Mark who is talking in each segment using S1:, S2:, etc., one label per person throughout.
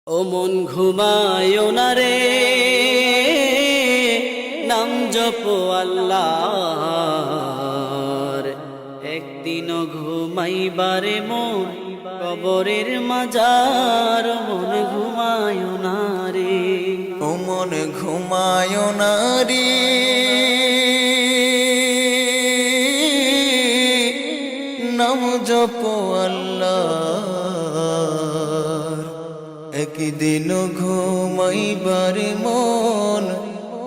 S1: ও মন ঘুমায় না রে, নাম জপো আল্লাহর। একদিনও ঘুমাইবারে মন কবরের মাজার। মন ঘুমায় না রে,
S2: ও মন ঘুমায় না রে, নাম জপো আল্লাহর। একদিন ঘুমাইবার মন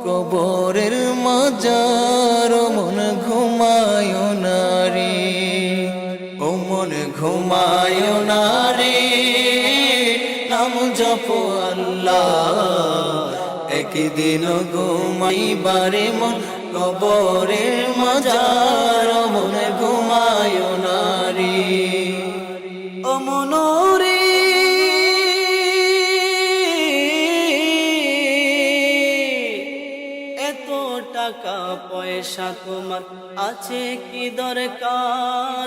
S2: কবরের মাজার। মন ঘুমায় না রে, ও মন ঘুমায় না রে, নাম জপো আল্লাহ। একদিন ঘুমাইবারে মন কবরের মাজার। মন ঘুমায় না রে,
S1: ও মন রে, এত টাকা পয়সা তোমার আছে কি দরকার?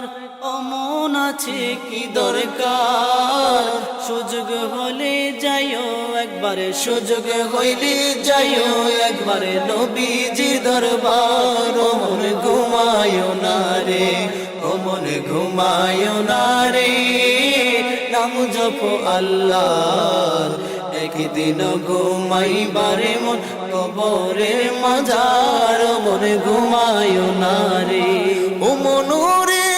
S1: ও মন আছে কি দরকার? সুযোগ হলে যাইও একবারে,
S2: সুযোগ হইলে যাইও একবারে নবীজি দরবার। ও মন ঘুমায় না রে, ও মন ঘুমায় না রে, নাম জপো আল্লাহ। একদিন ঘুমাইবারে মন কবরের মাজার। মন ঘুমায় না রে, ও মন রে,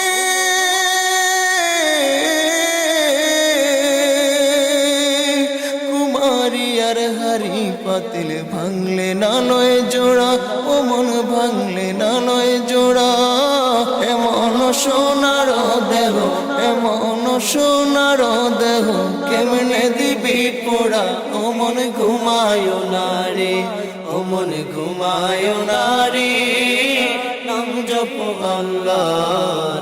S2: কুমারী আর হারি পাতিল ভাঙলে না লয় জোড়া। ও মন ভাঙলে না লয় জোড়া। এমন সোনার দেহ, এমন সোনার দেহ, কেমনে দিবি পোড়া? ও মন ঘুমায় না রে, ও মন ঘুমায় না রে, নাম জপো আল্লাহর।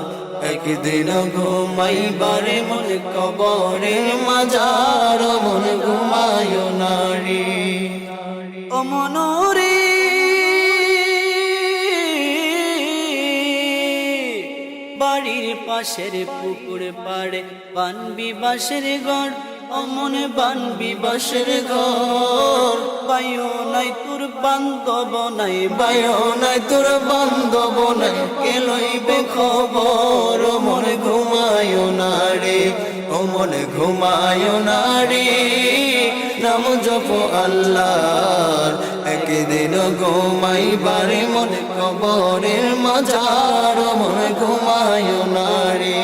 S2: একদিন ঘুমাইবারে মন কবরের মাজার। মন ঘুমায় না রে,
S1: ও মন রে, বাড়ির পাশের পুকুর পাড়ে বানবি বাঁশের ঘর। ও মনে বানবি বাঁশের ঘর। বায়ু নাই তোর বান্ধব নাই,
S2: বায়ো নাই তোর বান্ধব নাই, কে লইবে খবর? ও মন ঘুমায় না রে, ও মন ঘুমায় না রে, নাম জপো আল্লাহর। একদিন ঘুমাইবারে মন কবরের মাজার। মন ঘুমায় না রে,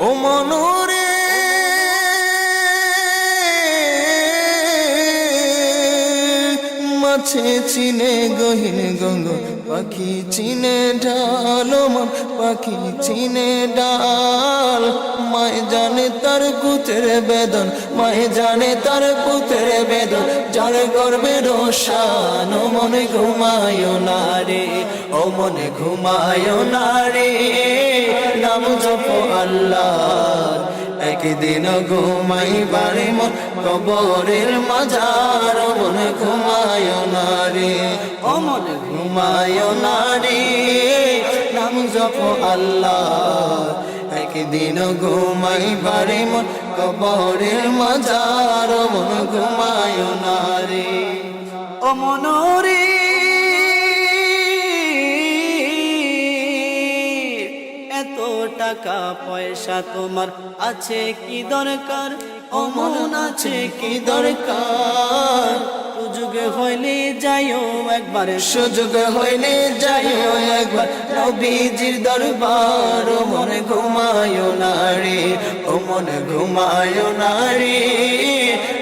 S2: ও মন রে, মাছে চিনে গহীন গঙ্গ, পাখি চিনে ঢাল। মন পাখি চিনে ডাল। মায় জানে তার পুত্রের বেদন, মায় জানে তার পুত্রের বেদন, যার গর্বে রোশান। ও মনে ঘুমায় না রে, ও মনে ঘুমায় না রে, নাম জপো আল্লাহ। একদিন ঘুমাইবারে মন কবরের মাজার। মন ঘুমায় না রে, ও মন ঘুমায় না রে, নাম জপো আল্লাহ। একদিন ঘুমাইবারে মন কবরের মাজার। মন ঘুমায় না রে,
S1: ও মন রে, এত টাকা পয়সা তোমার আছে কি দরকার? ও মন আছে কি দরকার? সুযোগ হইলে যাইও একবারে,
S2: সুযোগ হইলে যাইও একবার নবীজির দরবার। ও মন ঘুমায় না রে, ও মন ঘুমায় না রে,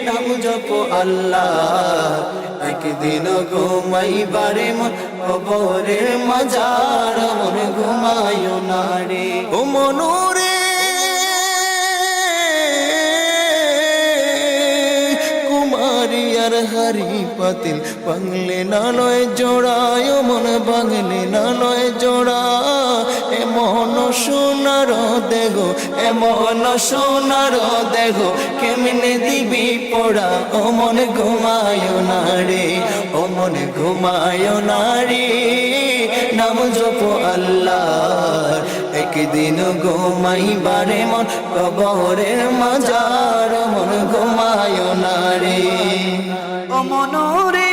S2: নাম জপো আল্লাহ। একদিন ঘুমাইবারে মন কবরের মাজার। মন ঘুমায় না রে, ও মন রে, কুমারী আর হারি পাতিল বাংলে না লয় জোড়ায় মন বাংলে না লয় জোড়া এমন সোনার দেহ এমন সোনার দেহ কেমনে দিবি পড়া ও মন ঘুমায় না রে ও মন ঘুমায় না রে নাম জপ আল্লাহ একদিন ঘুমাইবারে মন কবরের মাজার মন ঘুমায় না রে
S1: ও মনরে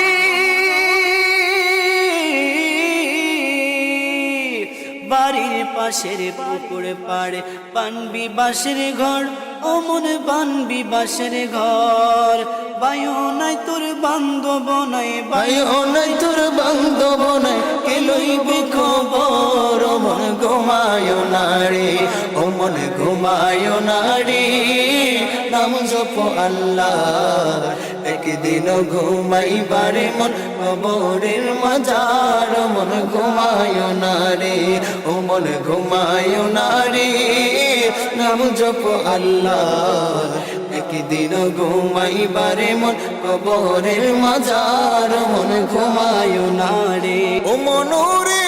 S1: বাড়ির পাশের পুকুর পাড়ে বানবি বাঁশের ঘর ও মন বানবি বাঁশের ঘর বায়ু নাই তোর বান্ধব নাই
S2: ভাইও নাই তোর বান্ধব নাই কে লইবে খবর ও মন ঘুমায় না রে ও মন ঘুমায় না রে নাম জপ আল্লাহ একদিন ঘুমাইবারে মন কবরের মাজার মন ঘুমায় না রে ও মন ঘুমায় না রে নাম জপ আল্লাহ একদিন ঘুমাইবারে মন কবরের মাজার মন ঘুমায় না রে ও মনোরে